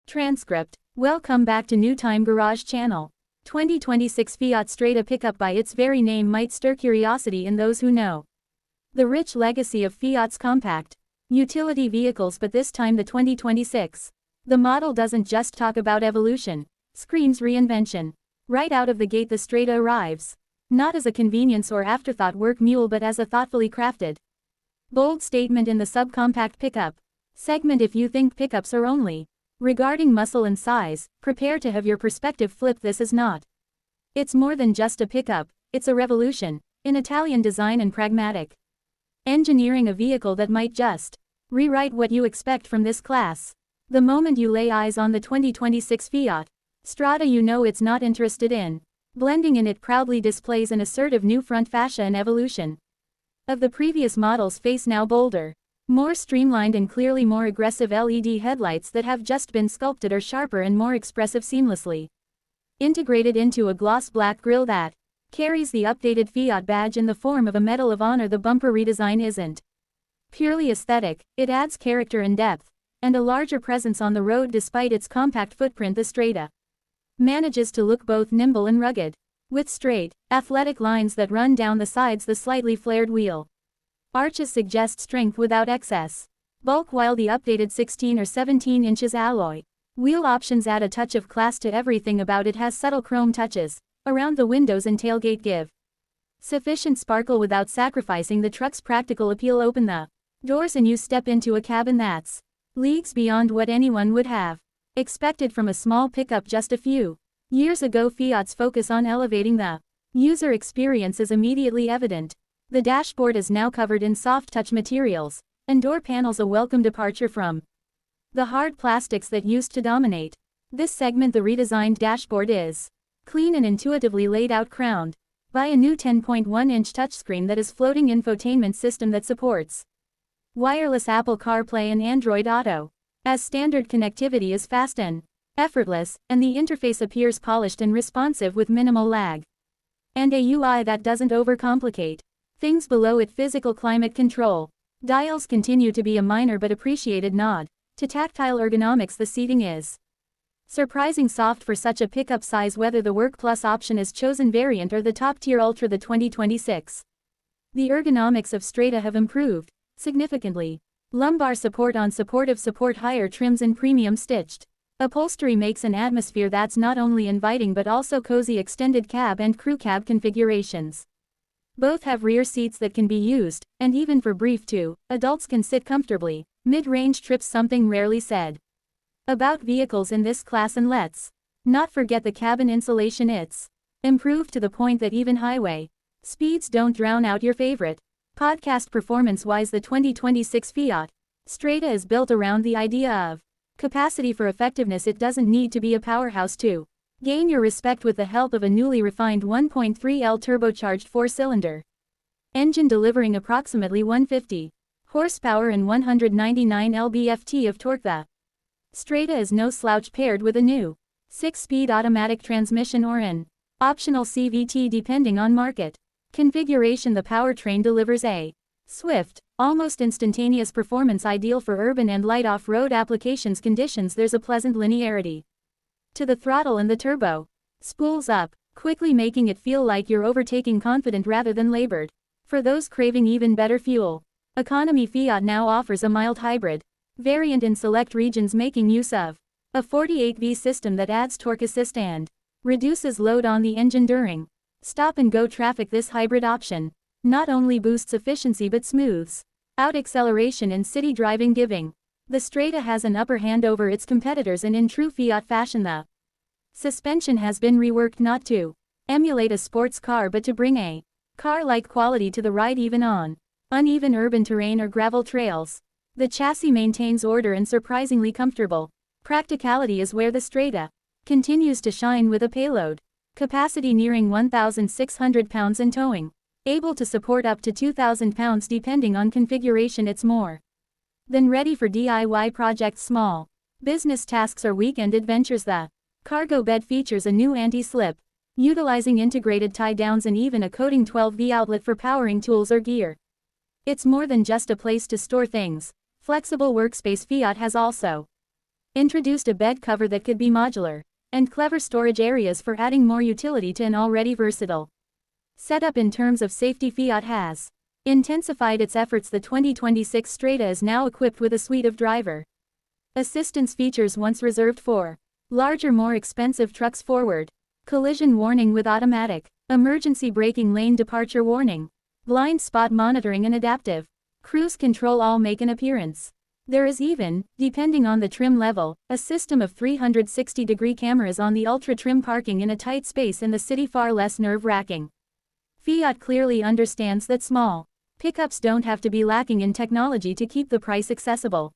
Transcript. Welcome back to New Time Garage channel. 2026 Fiat Strada pickup by its very name might stir curiosity in those who know the rich legacy of Fiat's compact utility vehicles, but this time the 2026. The model doesn't just talk about evolution, screams reinvention. Right out of the gate the Strada arrives. Not as a convenience or afterthought work mule but as a thoughtfully crafted, bold statement in the subcompact pickup segment. If you think pickups are only regarding muscle and size, prepare to have your perspective flipped. This is not. It's more than just a pickup, it's a revolution in Italian design and pragmatic engineering, a vehicle that might just rewrite what you expect from this class. The moment you lay eyes on the 2026 Fiat Strada, you know it's not interested in blending in. It proudly displays an assertive new front fascia, an evolution of the previous model's face, now bolder, more streamlined and clearly more aggressive. LED headlights that have just been sculpted are sharper and more expressive, seamlessly integrated into a gloss black grille that carries the updated Fiat badge in the form of a Medal of Honor. The bumper redesign isn't purely aesthetic, it adds character and depth, and a larger presence on the road. Despite its compact footprint, the Strada manages to look both nimble and rugged, with straight, athletic lines that run down the sides. The slightly flared wheel arches suggest strength without excess bulk, while the updated 16 or 17 inches alloy wheel options add a touch of class to everything about it. Has subtle chrome touches around the windows and tailgate, give sufficient sparkle without sacrificing the truck's practical appeal. Open the doors and you step into a cabin that's leagues beyond what anyone would have expected from a small pickup just a few years ago. Fiat's focus on elevating the user experience is immediately evident. The dashboard is now covered in soft touch materials, and door panels a welcome departure from the hard plastics that used to dominate this segment. The redesigned dashboard is clean and intuitively laid out, crowned by a new 10.1-inch touchscreen that is floating infotainment system that supports wireless Apple CarPlay and Android Auto. As standard connectivity is fast and effortless, and the interface appears polished and responsive with minimal lag and a UI that doesn't overcomplicate things. Below it, physical climate control dials continue to be a minor but appreciated nod to tactile ergonomics. The seating is surprising soft for such a pickup size, whether the Work Plus option is chosen variant or the top-tier Ultra. The 2026. The ergonomics of Strada have improved significantly. Lumbar support on supportive support, higher trims and premium stitched upholstery makes an atmosphere that's not only inviting but also cozy. Extended cab and crew cab configurations both have rear seats that can be used, and even for brief two adults can sit comfortably mid-range trips, something rarely said about vehicles in this class. And let's not forget the cabin insulation. It's improved to the point that even highway speeds don't drown out your favorite podcast. Performance-wise, the 2026 Fiat Strada is built around the idea of capacity for effectiveness. It doesn't need to be a powerhouse to gain your respect with the help of a newly refined 1.3L turbocharged 4-cylinder engine delivering approximately 150 horsepower and 199 lb-ft of torque. The Strada is no slouch paired with a new 6-speed automatic transmission or an optional CVT depending on market configuration. The powertrain delivers a swift, almost instantaneous performance, ideal for urban and light off-road applications conditions. There's a pleasant linearity to the throttle, and the turbo spools up quickly, making it feel like you're overtaking confident rather than labored. For those craving even better fuel economy, Fiat now offers a mild hybrid variant in select regions, making use of a 48V system that adds torque assist and reduces load on the engine during stop-and-go traffic. This hybrid option not only boosts efficiency but smooths out acceleration in city driving, giving the Strada has an upper hand over its competitors. And in true Fiat fashion, the suspension has been reworked not to emulate a sports car but to bring a car-like quality to the ride, even on uneven urban terrain or gravel trails. The chassis maintains order and surprisingly comfortable practicality is where the Strada continues to shine, with a payload capacity nearing 1,600 pounds and towing able to support up to 2,000 pounds depending on configuration. It's more than ready for DIY projects, small business tasks or weekend adventures. The cargo bed features a new anti-slip, utilizing integrated tie-downs and even a coating 12V outlet for powering tools or gear. It's more than just a place to store things. Flexible workspace. Fiat has also Introduced a bed cover that could be modular, and clever storage areas for adding more utility to an already versatile setup. In terms of safety, Fiat has intensified its efforts. The 2026 Strada is now equipped with a suite of driver assistance features once reserved for larger, more expensive trucks. Forward collision warning with automatic emergency braking, lane departure warning, blind spot monitoring, and adaptive cruise control all make an appearance. There is even, depending on the trim level, a system of 360-degree cameras on the ultra-trim parking in a tight space in the city, far less nerve-wracking. Fiat clearly understands that small pickups don't have to be lacking in technology to keep the price accessible.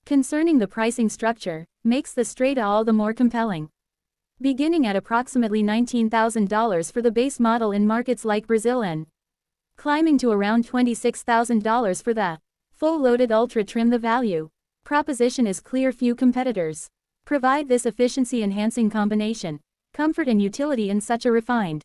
Concerning the pricing structure, makes the Strada all the more compelling. Beginning at approximately $19,000 for the base model in markets like Brazil and climbing to around $26,000 for the full-loaded ultra-trim, the value proposition is clear. Few competitors provide this efficiency-enhancing combination, comfort and utility in such a refined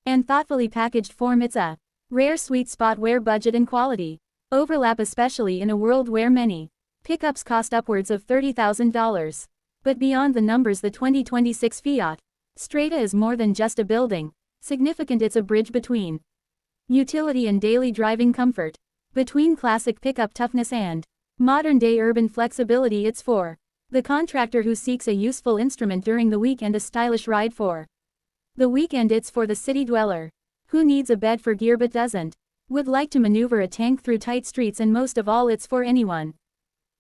and thoughtfully packaged form. It's a rare sweet spot where budget and quality overlap, especially in a world where many pickups cost upwards of $30,000. But beyond the numbers, the 2026 Fiat Strada is more than just a building significant. It's a bridge between utility and daily driving comfort, between classic pickup toughness and modern-day urban flexibility. It's for the contractor who seeks a useful instrument during the week and a stylish ride for the weekend. It's for the city dweller who needs a bed for gear but would like to maneuver a tank through tight streets. And most of all, it's for anyone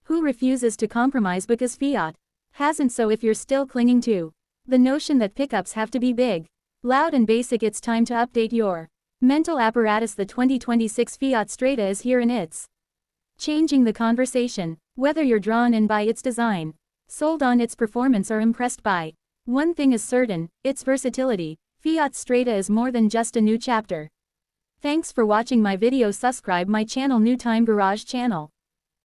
who refuses to compromise, because Fiat hasn't. So if you're still clinging to the notion that pickups have to be big, loud and basic, it's time to update your mental apparatus. The 2026 Fiat Strada is here, and it's changing the conversation. Whether you're drawn in by its design, sold on its performance, or impressed by one thing is certain: its versatility. Fiat Strada is more than just a new chapter. Thanks for watching my video. Subscribe my channel, New Time Garage channel.